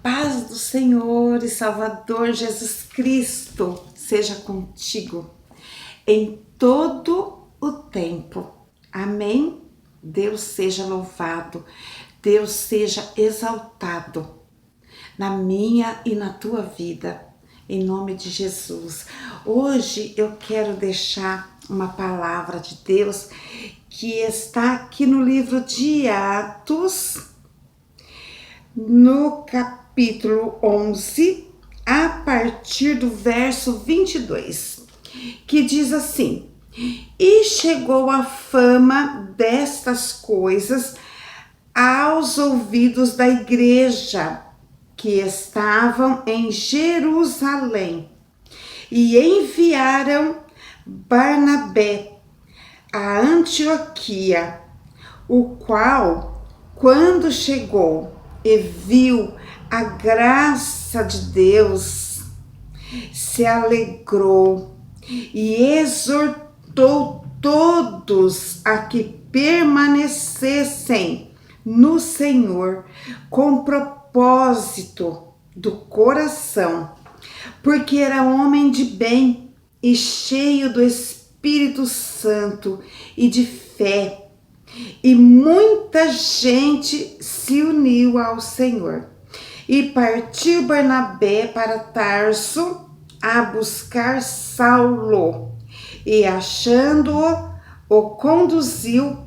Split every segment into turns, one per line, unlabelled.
paz do Senhor e Salvador Jesus Cristo seja contigo em todo o tempo. Amém? Deus seja louvado, Deus seja exaltado na minha e na tua vida, em nome de Jesus. Hoje eu quero deixar uma palavra de Deus que está aqui no livro de Atos, no capítulo 11, a partir do verso 22, que diz assim: E chegou a fama destas coisas aos ouvidos da igreja que estavam em Jerusalém, e enviaram Barnabé a Antioquia, o qual, quando chegou e viu a graça de Deus, se alegrou e exortou todos a que permanecessem no Senhor com propósito do coração, porque era homem de bem e cheio do Espírito Santo e de fé. E muita gente se uniu ao Senhor. E partiu Barnabé para Tarso a buscar Saulo, e achando-o, o conduziu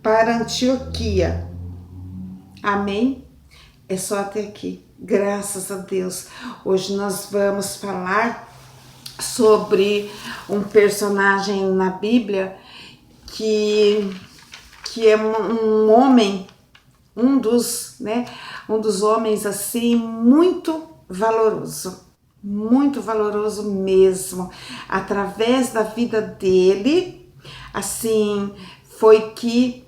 para Antioquia. Amém? É só até aqui. Graças a Deus. Hoje nós vamos falar sobre um personagem na Bíblia que é um homem, um dos homens assim muito valoroso mesmo. Através da vida dele, assim, foi que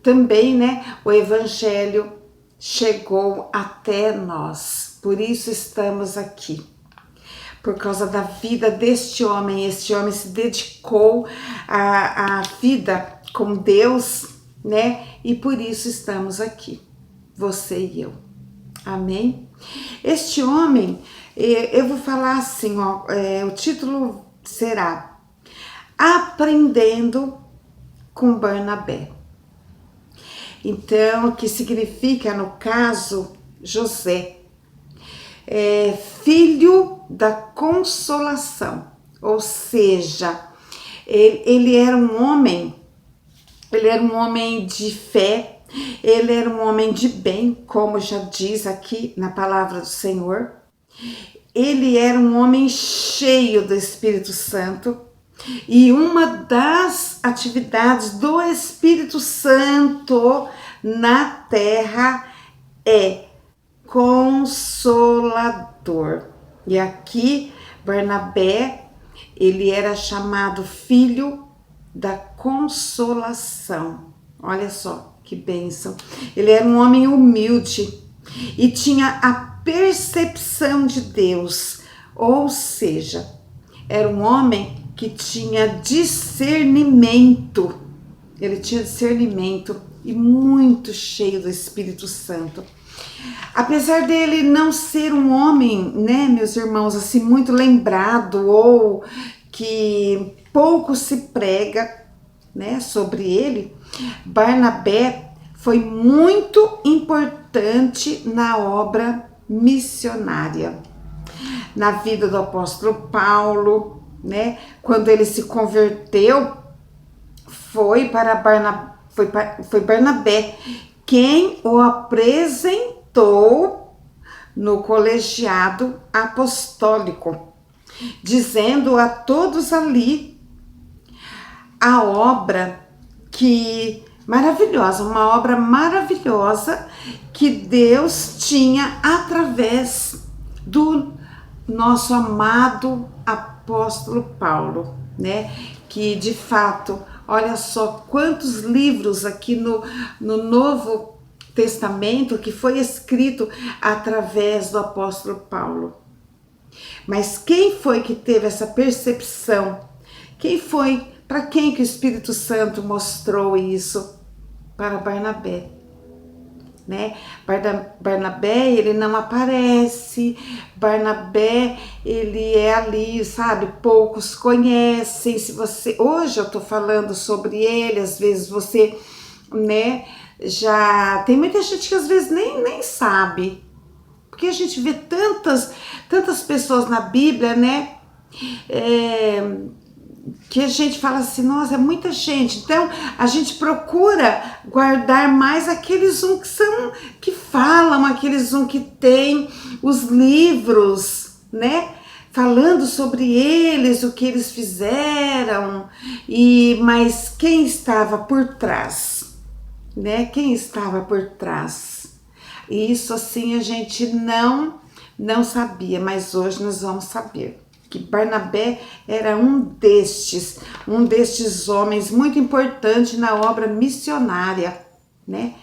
também, o evangelho chegou até nós. Por isso estamos aqui. Por causa da vida deste homem. Este homem se dedicou à vida com Deus, e por isso estamos aqui, você e eu. Amém? Este homem, eu vou falar assim, o título será Aprendendo com Barnabé. Então, o que significa, no caso, José, filho da consolação, ou seja, ele era um homem de fé, ele era um homem de bem, como já diz aqui na palavra do Senhor. Ele era um homem cheio do Espírito Santo, e uma das atividades do Espírito Santo na terra é consolador. E aqui Barnabé, ele era chamado filho da consolação. Olha só que bênção. Ele era um homem humilde e tinha a percepção de Deus, ou seja, era um homem que tinha discernimento. Ele tinha discernimento e muito cheio do Espírito Santo. Apesar dele não ser um homem, meus irmãos, assim, muito lembrado, ou que pouco se prega, sobre ele, Barnabé foi muito importante na obra missionária. Na vida do apóstolo Paulo, quando ele se converteu, foi Barnabé quem o apresentou no colegiado apostólico, dizendo a todos ali a obra uma obra maravilhosa que Deus tinha através do nosso amado apóstolo Paulo, que de fato, olha só quantos livros aqui no Novo Testamento que foi escrito através do apóstolo Paulo. Mas quem foi que teve essa percepção? Para quem que o Espírito Santo mostrou isso? Para Barnabé. né? Barnabé, ele não aparece, Barnabé, ele é ali, sabe? Poucos conhecem. Se você, hoje eu tô falando sobre ele, às vezes você, né? Já tem muita gente que às vezes nem sabe, porque a gente vê tantas pessoas na Bíblia, né? Que a gente fala assim, nossa, é muita gente. Então a gente procura guardar mais aqueles que falam, aqueles que tem os livros, né? Falando sobre eles, o que eles fizeram, mas quem estava por trás, né? Quem estava por trás? Isso assim a gente não sabia, mas hoje nós vamos saber que Barnabé era um destes homens muito importante na obra missionária, né?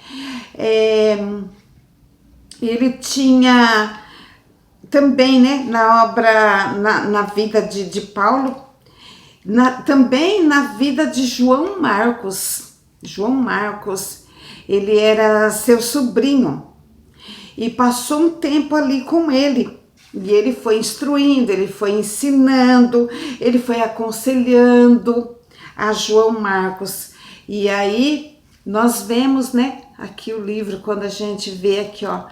Ele tinha também, né, na obra, na vida de Paulo, também na vida de João Marcos. João Marcos, ele era seu sobrinho e passou um tempo ali com ele. E ele foi instruindo, ele foi ensinando, ele foi aconselhando a João Marcos. E aí nós vemos, né, aqui o livro, quando a gente vê aqui, ó,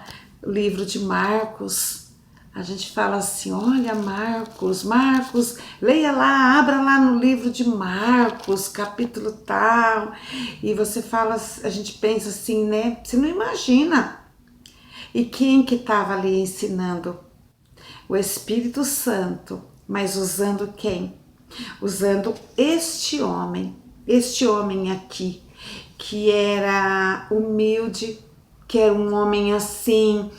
o livro de Marcos, a gente fala assim, olha Marcos, leia lá, abra lá no livro de Marcos, capítulo tal, e você fala, a gente pensa assim, né, você não imagina. E quem que estava ali ensinando? O Espírito Santo, mas usando quem? Usando este homem aqui, que era humilde, que era um homem assim,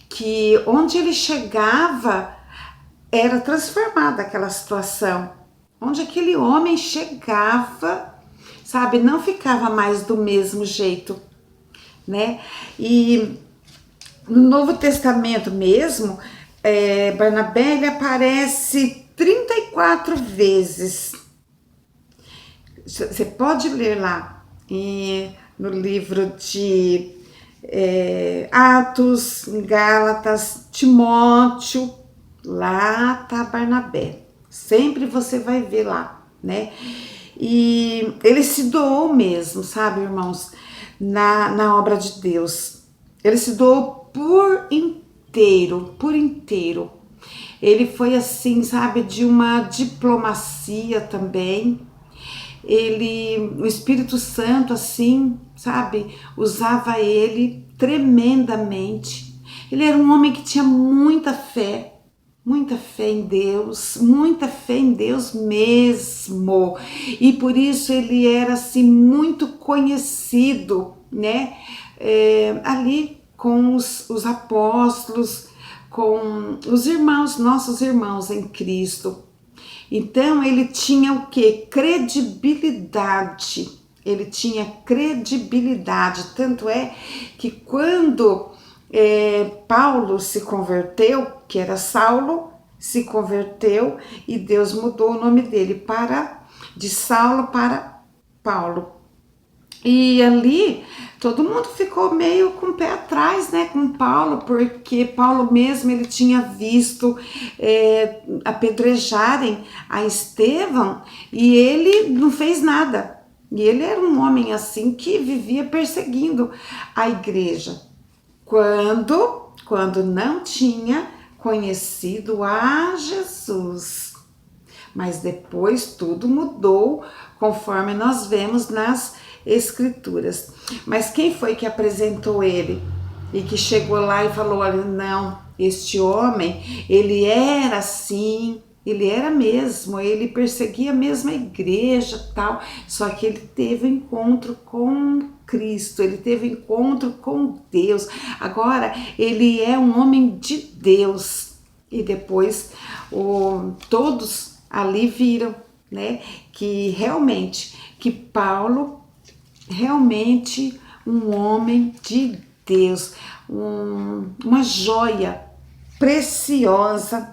que onde ele chegava era transformada aquela situação. Onde aquele homem chegava, sabe, não ficava mais do mesmo jeito, né? E no Novo Testamento mesmo, Barnabé ele aparece 34 vezes. Você pode ler lá no livro de Atos, Gálatas, Timóteo, lá tá Barnabé. Sempre você vai ver lá, né? E ele se doou mesmo, sabe, irmãos, na obra de Deus. Ele se doou por inteiro. Ele foi assim, sabe, de uma diplomacia também. O Espírito Santo, assim, sabe, usava ele tremendamente. Ele era um homem que tinha muita fé em Deus mesmo. E por isso ele era assim muito conhecido, né? Ali com os apóstolos, com os irmãos, nossos irmãos em Cristo. Então ele tinha o que? Credibilidade. Ele tinha credibilidade. Tanto é que quando Paulo se converteu, que era Saulo, se converteu e Deus mudou o nome dele de Saulo para Paulo. E ali todo mundo ficou meio com o pé atrás, né, com Paulo, porque Paulo mesmo ele tinha visto apedrejarem a Estevão e ele não fez nada. E ele era um homem assim que vivia perseguindo a igreja. Quando não tinha conhecido a Jesus. Mas depois tudo mudou, conforme nós vemos nas Escrituras. Mas quem foi que apresentou ele? E que chegou lá e falou, olha, não, este homem, ele era assim, ele era mesmo, ele perseguia mesmo a igreja, tal, só que ele teve encontro com Cristo, ele teve encontro com Deus. Agora, ele é um homem de Deus. E depois todos ali viram, né, que realmente, que Paulo realmente um homem de Deus, uma joia preciosa